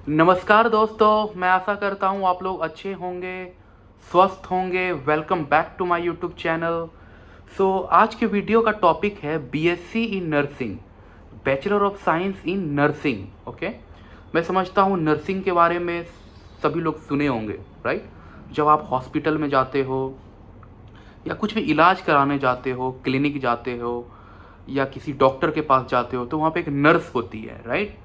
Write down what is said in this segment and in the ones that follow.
नमस्कार दोस्तों, मैं आशा करता हूँ आप लोग अच्छे होंगे, स्वस्थ होंगे। Welcome back to my YouTube channel. आज के वीडियो का टॉपिक है BSc in nursing, bachelor of science in nursing. Okay, मैं समझता हूँ नर्सिंग के बारे में सभी लोग सुने होंगे, राइट। जब आप हॉस्पिटल में जाते हो या कुछ भी इलाज कराने जाते हो, क्लिनिक जाते हो या किसी डॉक्टर के पास जाते हो, तो वहाँ पे एक नर्स होती है, राइट।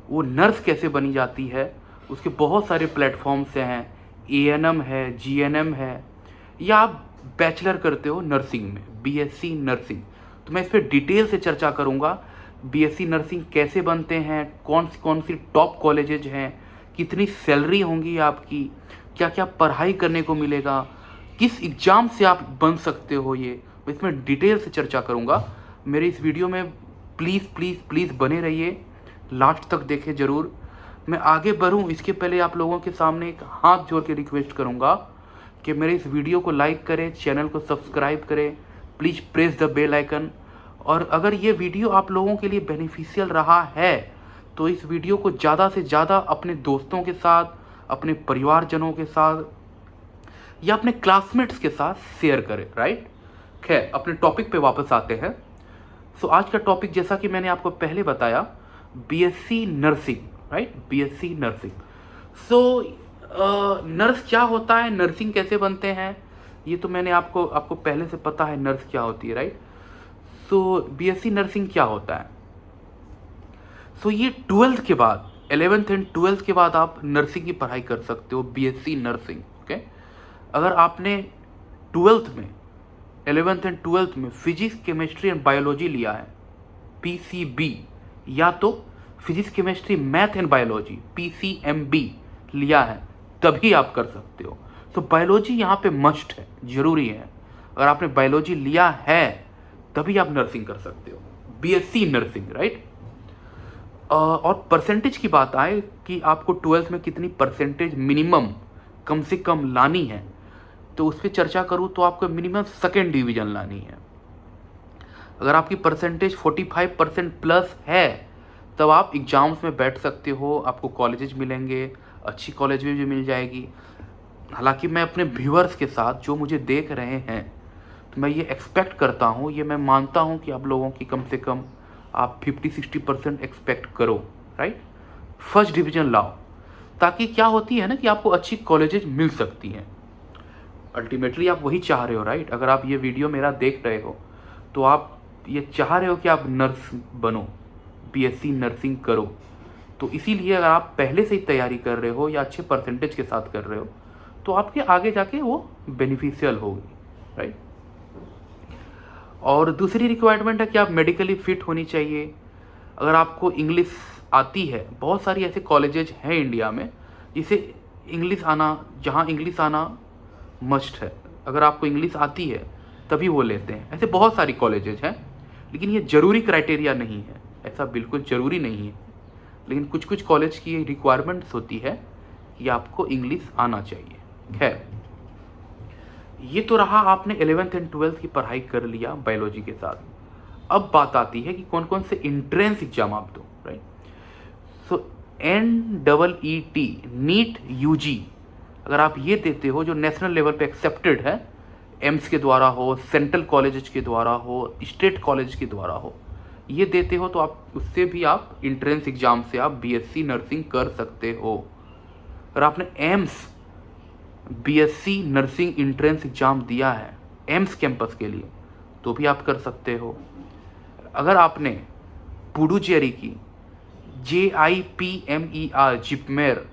वो नर्स कैसे बनी जाती है, उसके बहुत सारे प्लेटफॉर्म्स हैं। एएनएम है, जीएनएम है, या आप बैचलर करते हो नर्सिंग में, बीएससी नर्सिंग। तो मैं इस पर डिटेल से चर्चा करूँगा। बीएससी नर्सिंग कैसे बनते हैं, कौन सी टॉप कॉलेजेज हैं, कितनी सैलरी होंगी आपकी, क्या क्या पढ़ाई करने को मिलेगा, किस एग्ज़ाम से आप बन सकते हो, ये मैं इसमें डिटेल से चर्चा करूँगा। मेरे इस वीडियो में प्लीज़ प्लीज़ प्लीज़ बने रहिए, लास्ट तक देखें ज़रूर। मैं आगे बढ़ूँ इसके पहले आप लोगों के सामने एक हाथ जोड़ के रिक्वेस्ट करूँगा कि मेरे इस वीडियो को लाइक करें, चैनल को सब्सक्राइब करें, please press the bell icon. और अगर ये वीडियो आप लोगों के लिए बेनिफिशियल रहा है तो इस वीडियो को ज़्यादा से ज़्यादा अपने दोस्तों के साथ, अपने परिवारजनों के साथ या अपने क्लासमेट्स के साथ शेयर करें, राइट। खैर, अपने टॉपिक पे वापस आते हैं। आज का टॉपिक, जैसा कि मैंने आपको पहले बताया, BSc nursing, right, BSc nursing. Nurse क्या होता है, नर्सिंग कैसे बनते हैं, ये तो मैंने आपको पहले से पता है नर्स क्या होती है, राइट। बीएससी नर्सिंग क्या होता है। ये 12th के बाद, 11th एंड 12th के बाद आप नर्सिंग की पढ़ाई कर सकते हो, बीएससी नर्सिंग। ओके, अगर आपने 12th में, 11th एंड 12th में फिजिक्स, केमिस्ट्री एंड बायोलॉजी लिया है, पीसीबी, या तो physics, chemistry, math and biology, PCMB लिया है, तभी आप कर सकते हो। बायोलॉजी यहाँ पे मस्ट है, जरूरी है। अगर आपने बायोलॉजी लिया है तभी आप नर्सिंग कर सकते हो, बीएससी नर्सिंग, राइट। और परसेंटेज की बात आए कि आपको 12th में कितनी परसेंटेज मिनिमम, कम से कम लानी है, तो उस पर चर्चा करूँ तो आपको मिनिमम सेकेंड डिवीजन लानी है। अगर आपकी परसेंटेज 45% प्लस है तब आप एग्ज़ाम्स में बैठ सकते हो, आपको कॉलेजेस मिलेंगे, अच्छी कॉलेज में भी मिल जाएगी। हालांकि मैं अपने व्यूअर्स के साथ, जो मुझे देख रहे हैं, तो मैं ये एक्सपेक्ट करता हूँ, ये मैं मानता हूँ कि आप लोगों की कम से कम आप 50-60% एक्सपेक्ट करो, राइट। फर्स्ट डिवीज़न लाओ, ताकि क्या होती है ना कि आपको अच्छी कॉलेजेस मिल सकती हैं। अल्टीमेटली आप वही चाह रहे हो, राइट। अगर आप ये वीडियो मेरा देख रहे हो तो आप ये चाह रहे हो कि आप नर्स बनो, बीएससी नर्सिंग करो। तो इसीलिए अगर आप पहले से ही तैयारी कर रहे हो या अच्छे परसेंटेज के साथ कर रहे हो तो आपके आगे जाके वो बेनिफिशियल होगी, राइट। और दूसरी रिक्वायरमेंट है कि आप मेडिकली फिट होनी चाहिए। अगर आपको इंग्लिश आती है, बहुत सारी ऐसे कॉलेजेज हैं इंडिया में जिसे इंग्लिश आना, जहाँ इंग्लिश आना मस्ट है। अगर आपको इंग्लिश आती है तभी वो लेते हैं। ऐसे बहुत सारी कॉलेजेज हैं, लेकिन ये ज़रूरी क्राइटेरिया नहीं है, ऐसा बिल्कुल ज़रूरी नहीं है। लेकिन कुछ कुछ कॉलेज की रिक्वायरमेंट्स होती है कि आपको इंग्लिश आना चाहिए। खैर, ये तो रहा, आपने 11th एंड 12th की पढ़ाई कर लिया बायोलॉजी के साथ। अब बात आती है कि कौन कौन से इंट्रेंस एग्जाम आप दो, राइट। NEET, नीट यूजी, अगर आप ये देते हो, जो नेशनल लेवल पे एक्सेप्टेड है, एम्स के द्वारा हो, सेंट्रल कॉलेज के द्वारा हो, स्टेट कॉलेज के द्वारा हो, ये देते हो, तो आप उससे भी, आप इंट्रेंस एग्जाम से आप बीएससी नर्सिंग कर सकते हो। अगर आपने AIIMS BSc nursing entrance exam दिया है एम्स कैंपस के लिए, तो भी आप कर सकते हो। अगर आपने पुडुचेरी की JIPMER, JIPMER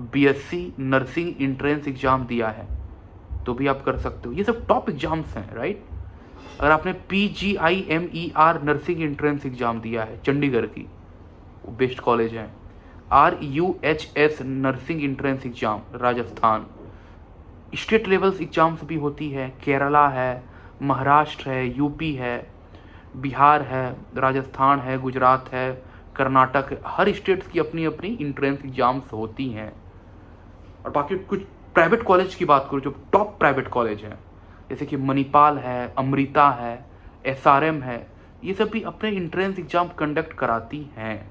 BSc nursing entrance exam दिया है, तो भी आप कर सकते हो। ये सब टॉप एग्जाम्स हैं, राइट। अगर आपने PGIMER नर्सिंग एंट्रेंस एग्जाम दिया है, चंडीगढ़ की, वो बेस्ट कॉलेज है। RUHS nursing entrance exam, Rajasthan. State levels exams भी होती है, केरला है, महाराष्ट्र है, यूपी है, बिहार है, राजस्थान है, गुजरात है, कर्नाटक है। हर स्टेट्स की अपनी अपनी इंट्रेंस एग्जाम्स होती हैं। और बाकी कुछ प्राइवेट कॉलेज की बात करूँ, जो टॉप प्राइवेट कॉलेज हैं, जैसे कि मणिपाल है, अमृता है, SRM है, ये सब भी अपने इंट्रेंस एग्जाम कंडक्ट कराती हैं।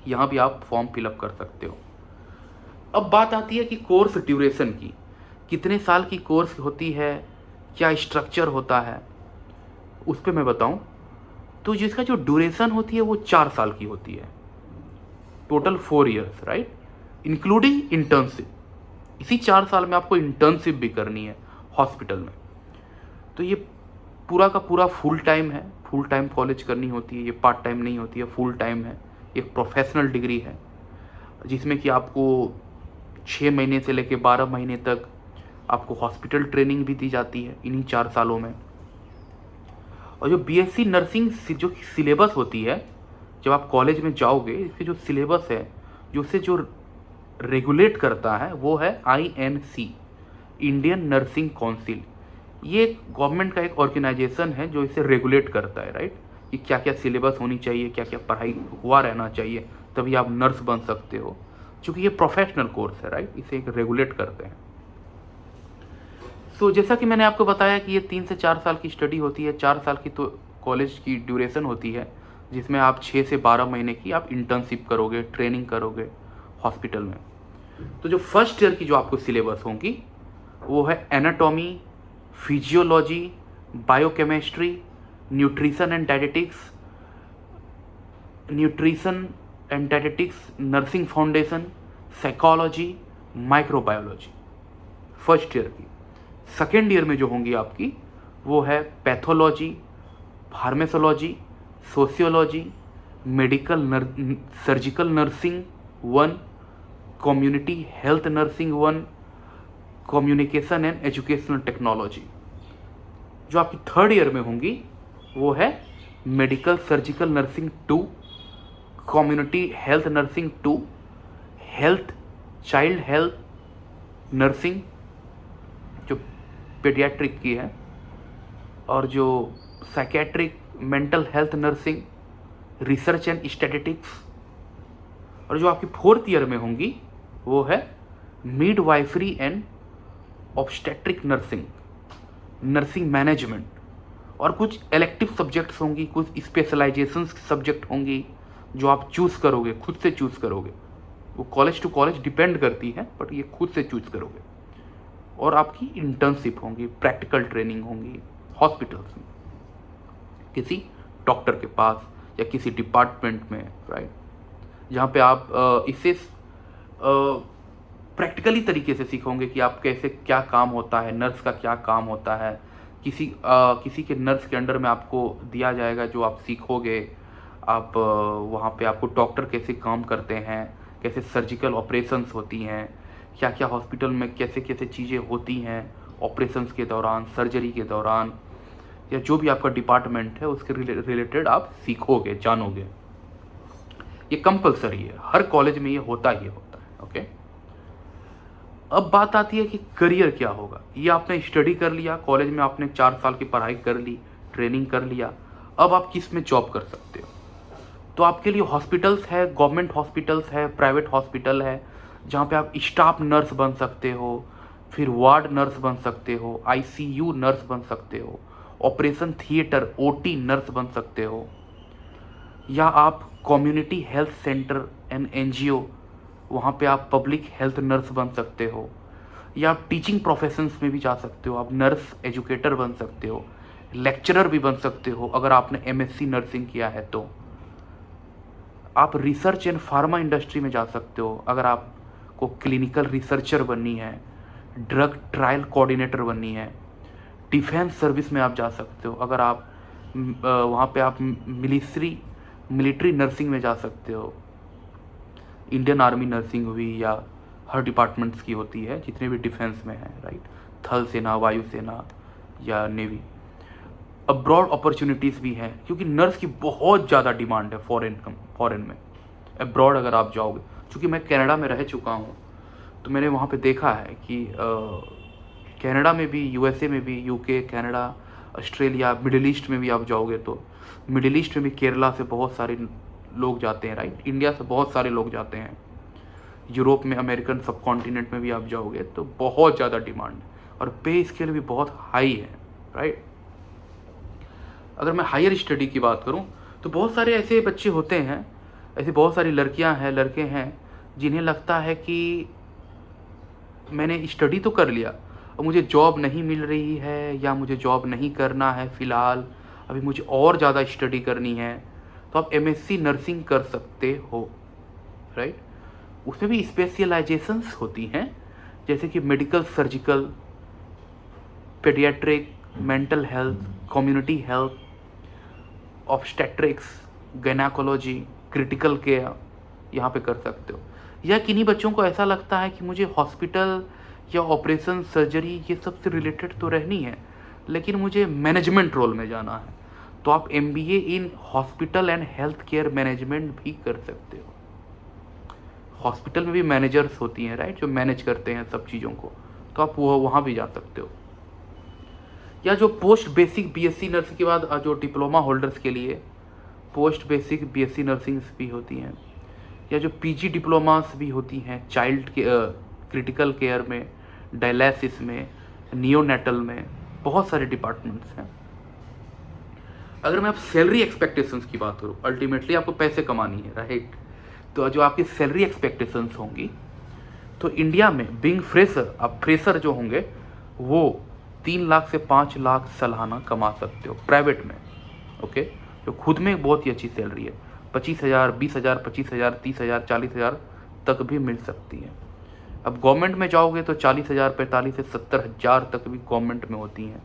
यहाँ भी आप फॉर्म फिलअप कर सकते हो। अब बात आती है कि कोर्स ड्यूरेशन की, कितने साल की कोर्स होती है, क्या स्ट्रक्चर होता है, उस पर मैं बताऊं तो जिसका जो ड्यूरेशन होती है वो 4 साल की होती है, total 4 years, right, including internship. इसी 4 साल में आपको इंटर्नशिप भी करनी है हॉस्पिटल में। तो ये पूरा का पूरा फुल टाइम है, फुल टाइम कॉलेज करनी होती है, ये पार्ट टाइम नहीं होती है, फुल टाइम है। एक प्रोफेशनल डिग्री है जिसमें कि आपको 6 महीने से लेकर 12 महीने तक आपको हॉस्पिटल ट्रेनिंग भी दी जाती है इन्हीं 4 सालों में। और जो बीएससी नर्सिंग जो सिलेबस होती है, जब आप कॉलेज में जाओगे, इसके जो सिलेबस है, जो उसे जो रेगुलेट करता है वो है INC, इंडियन नर्सिंग काउंसिल। ये गवर्नमेंट का एक ऑर्गेनाइजेशन है जो इसे रेगुलेट करता है, राइट, कि क्या क्या सिलेबस होनी चाहिए, क्या क्या पढ़ाई हुआ रहना चाहिए, तभी आप नर्स बन सकते हो। क्योंकि ये प्रोफेशनल कोर्स है, राइट, इसे एक रेगुलेट करते हैं। सो जैसा कि मैंने आपको बताया कि ये 3 से 4 साल की स्टडी होती है। 4 साल की तो कॉलेज की ड्यूरेशन होती है, जिसमें आप 6 से 12 महीने की आप इंटर्नशिप करोगे, ट्रेनिंग करोगे हॉस्पिटल में। तो जो फर्स्ट ईयर की जो आपको सिलेबस होंगी वो है anatomy, physiology, biochemistry, nutrition and dietetics, nursing foundation, psychology, microbiology, first year की। सेकेंड ईयर में जो होंगी आपकी वो है pathology, pharmacology, sociology, surgical nursing 1, community health nursing 1, communication and educational technology. जो आपकी थर्ड ईयर में होंगी वो है medical surgical nursing 2, community health nursing 2, health child health nursing जो पीडियाट्रिक की है, और जो psychiatric mental health nursing, research and statistics. और जो आपकी फोर्थ ईयर में होंगी वो है midwifery and obstetric nursing, nursing management. और कुछ इलेक्टिव सब्जेक्ट्स होंगी, कुछ स्पेशलाइजेशन सब्जेक्ट होंगी जो आप चूज़ करोगे, खुद से चूज़ करोगे। वो कॉलेज टू कॉलेज डिपेंड करती है, बट ये खुद से चूज़ करोगे। और आपकी इंटर्नशिप होंगी, प्रैक्टिकल ट्रेनिंग होंगी हॉस्पिटल्स में, किसी डॉक्टर के पास या किसी डिपार्टमेंट में, राइट, जहाँ पे आप इसे प्रैक्टिकली तरीके से सीखोगे कि आप कैसे, क्या काम होता है, नर्स का क्या काम होता है। किसी के नर्स के अंडर में आपको दिया जाएगा जो आप सीखोगे। आप वहाँ पे आपको डॉक्टर कैसे काम करते हैं, कैसे सर्जिकल ऑपरेशंस होती हैं, क्या क्या हॉस्पिटल में कैसे कैसे चीज़ें होती हैं ऑपरेशंस के दौरान, सर्जरी के दौरान, या जो भी आपका डिपार्टमेंट है उसके रिलेटेड आप सीखोगे, जानोगे। ये कंपलसरी है, हर कॉलेज में ये होता ही होता है। ओके, अब बात आती है कि करियर क्या होगा। ये आपने स्टडी कर लिया, कॉलेज में आपने 4 साल की पढ़ाई कर ली, ट्रेनिंग कर लिया, अब आप किस में जॉब कर सकते हो। तो आपके लिए हॉस्पिटल्स है, गवर्नमेंट हॉस्पिटल्स है, प्राइवेट हॉस्पिटल है, जहाँ पे आप स्टाफ नर्स बन सकते हो, फिर वार्ड नर्स बन सकते हो, ICU नर्स बन सकते हो, ऑपरेशन थिएटर OT नर्स बन सकते हो, या आप community health centre and NGO, वहाँ पे आप पब्लिक हेल्थ नर्स बन सकते हो, या आप टीचिंग प्रोफेशंस में भी जा सकते हो, आप नर्स एजुकेटर बन सकते हो, लेक्चरर भी बन सकते हो अगर आपने MSc नर्सिंग किया है तो। आप रिसर्च एंड फार्मा इंडस्ट्री में जा सकते हो अगर आपको क्लिनिकल रिसर्चर बननी है, ड्रग ट्रायल कोऑर्डिनेटर बननी है। डिफेंस सर्विस में आप जा सकते हो अगर आप वहाँ पे आप मिलिट्री नर्सिंग में जा सकते हो। इंडियन आर्मी नर्सिंग हुई, या हर डिपार्टमेंट्स की होती है जितने भी डिफेंस में है, राइट, थल सेना, वायुसेना या नेवी। अब्रॉड अपॉर्चुनिटीज़ भी हैं क्योंकि नर्स की बहुत ज़्यादा डिमांड है फॉरेन में, अब्रॉड अगर आप जाओगे। क्योंकि मैं कनाडा में रह चुका हूँ तो मैंने वहाँ पे देखा है कि कनाडा में भी, USA में भी, UK, Canada, Australia, middle east में भी आप जाओगे तो मिडिल ईस्ट में भी केरला से बहुत सारे लोग जाते हैं, राइट, इंडिया से बहुत सारे लोग जाते हैं, यूरोप में, अमेरिकन सब कॉन्टिनेंट में भी आप जाओगे तो बहुत ज़्यादा डिमांड है और पे स्केल भी बहुत हाई है, राइट। अगर मैं हायर स्टडी की बात करूं तो बहुत सारे ऐसे बच्चे होते हैं, ऐसे बहुत सारी लड़कियां हैं, लड़के हैं जिन्हें लगता है कि मैंने स्टडी तो कर लिया और मुझे जॉब नहीं मिल रही है या मुझे जॉब नहीं करना है फ़िलहाल, अभी मुझे और ज़्यादा स्टडी करनी है, तो आप MSc नर्सिंग कर सकते हो, राइट। उसमें भी स्पेशलाइजेशंस होती हैं, जैसे कि medical, surgical, paediatric, mental health, community health, obstetrics, gynaecology, critical care, यहाँ पे कर सकते हो। या किन्हीं बच्चों को ऐसा लगता है कि मुझे हॉस्पिटल या ऑपरेशन, सर्जरी ये सब से रिलेटेड तो रहनी है, लेकिन मुझे मैनेजमेंट रोल में जाना है, तो आप MBA in hospital and health care management भी कर सकते हो। हॉस्पिटल में भी मैनेजर्स होती हैं, राइट, जो मैनेज करते हैं सब चीज़ों को, तो आप वो वहाँ भी जा सकते हो। या जो पोस्ट बेसिक BSc नर्सिंग के बाद जो डिप्लोमा होल्डर्स के लिए पोस्ट बेसिक BSc नर्सिंग्स भी होती हैं, या जो PG डिप्लोमास भी होती हैं, चाइल्ड के क्रिटिकल केयर में, डायलिसिस में, नियोनेटल में, बहुत सारे डिपार्टमेंट्स हैं। अगर मैं आप सैलरी एक्सपेक्टेशंस की बात करूँ, अल्टीमेटली आपको पैसे कमानी है, राइट, तो जो आपकी सैलरी एक्सपेक्टेशंस होंगी, तो इंडिया में बीइंग फ्रेशर, आप फ्रेशर जो होंगे वो 3 लाख से 5 लाख सालाना कमा सकते हो प्राइवेट में, ओके, जो खुद में बहुत ही अच्छी सैलरी है। 25,000, 20,000, 25,000, 30,000, 40,000 तक भी मिल सकती है। अब गवर्नमेंट में जाओगे तो 40,000, 45 से 70,000 तक भी गवर्नमेंट में होती हैं,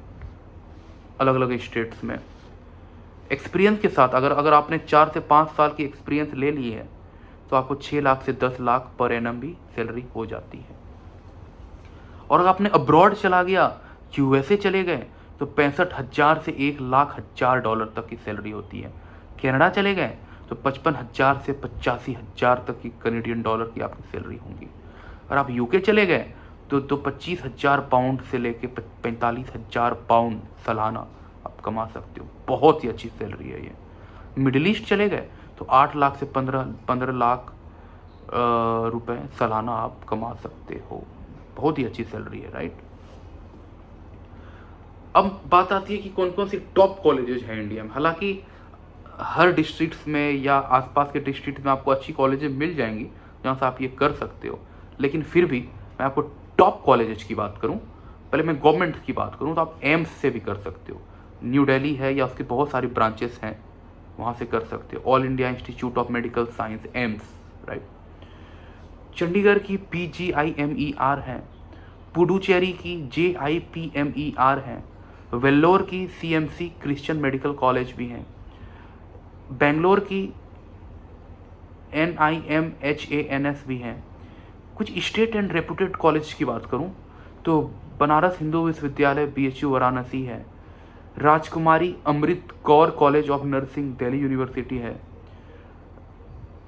अलग अलग स्टेट्स में। एक्सपीरियंस के साथ अगर आपने 4 से 5 साल की एक्सपीरियंस ले ली है, तो आपको 6 लाख से 10 लाख पर एनम भी सैलरी हो जाती है। और अगर आपने अब्रॉड चला गया, USA चले गए, तो 65,000 से $1,00,000 तक की सैलरी होती है। कनाडा चले गए तो 55,000 से 85,000 तक की कनेडियन डॉलर की आपकी सैलरी होंगी। और आप UK चले गए तो 25,000 पाउंड से लेके 45,000 पाउंड सालाना आप कमा सकते हो, बहुत ही अच्छी सैलरी है ये। मिडिल ईस्ट चले गए तो 8 लाख से 15 लाख रुपए सालाना आप कमा सकते हो, बहुत ही अच्छी सैलरी है, राइट। अब बात आती है कि कौन कौन सी टॉप कॉलेजेस हैं इंडिया में। हालांकि हर डिस्ट्रिक्ट्स में या आसपास के डिस्ट्रिक्ट में आपको अच्छी कॉलेजेस मिल जाएंगी जहाँ से आप ये कर सकते हो, लेकिन फिर भी मैं आपको टॉप कॉलेजेस की बात करूँ, पहले मैं गवर्नमेंट की बात करूँ, तो आप एम्स से भी कर सकते हो। न्यू दिल्ली है या उसकी बहुत सारी ब्रांचेस हैं, वहाँ से कर सकते हो। All India institute of medical science, AIIMS, right. Chandigarh की PGIMER है, पुडुचेरी की JIPMER है, वेल्लोर की CMC क्रिश्चियन मेडिकल कॉलेज भी हैं, बेंगलोर की NIMHANS भी हैं। कुछ स्टेट एंड रेपुटेड कॉलेज की बात करूं तो बनारस हिंदू विश्वविद्यालय BHU वाराणसी है, Rajkumari Amrit Kaur college of nursing Delhi university है,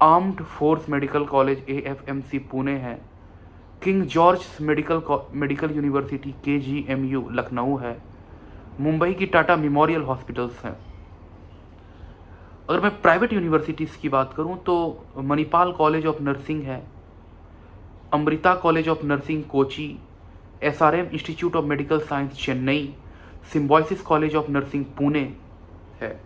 armed force medical college AFMC Pune है, King George medical university KGMU Lucknow है, मुंबई की टाटा मेमोरियल हॉस्पिटल्स हैं। अगर मैं प्राइवेट यूनिवर्सिटीज़ की बात करूं तो मणिपाल कॉलेज ऑफ नर्सिंग है, Amrita college of nursing Kochi, SRM institute of medical science Chennai, Symbiosis college of nursing Pune है।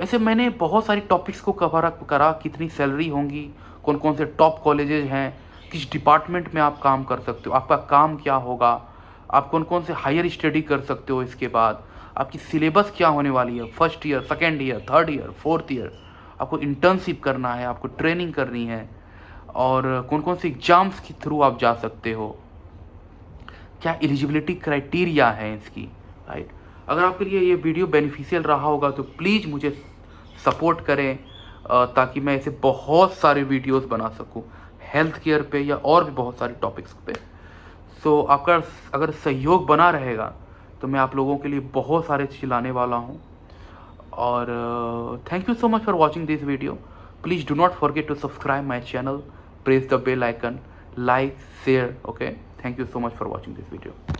ऐसे मैंने बहुत सारी टॉपिक्स को कवर करा, कितनी सैलरी होंगी, कौन कौन से टॉप कॉलेजेस हैं, किस डिपार्टमेंट में आप काम कर सकते हो, आपका काम क्या होगा, आप कौन कौन से हायर स्टडी कर सकते हो, इसके बाद आपकी सिलेबस क्या होने वाली है, first year, second year, third year, fourth year, आपको इंटर्नशिप करना है, आपको ट्रेनिंग करनी है, और कौन कौन से एग्जाम्स के थ्रू आप जा सकते हो, क्या एलिजिबिलिटी क्राइटेरिया है इसकी, राइट। अगर आपके लिए ये वीडियो बेनिफिशियल रहा होगा तो प्लीज़ मुझे सपोर्ट करें, ताकि मैं ऐसे बहुत सारे वीडियोस बना सकूं हेल्थ केयर पे या और भी बहुत सारे टॉपिक्स पे। सो आपका अगर सहयोग बना रहेगा तो मैं आप लोगों के लिए बहुत सारे चीज़ लाने वाला हूँ। और thank you so much for watching this video. Please do not forget to subscribe my channel, press the bell icon, like, share, okay. Thank you so much for watching this video.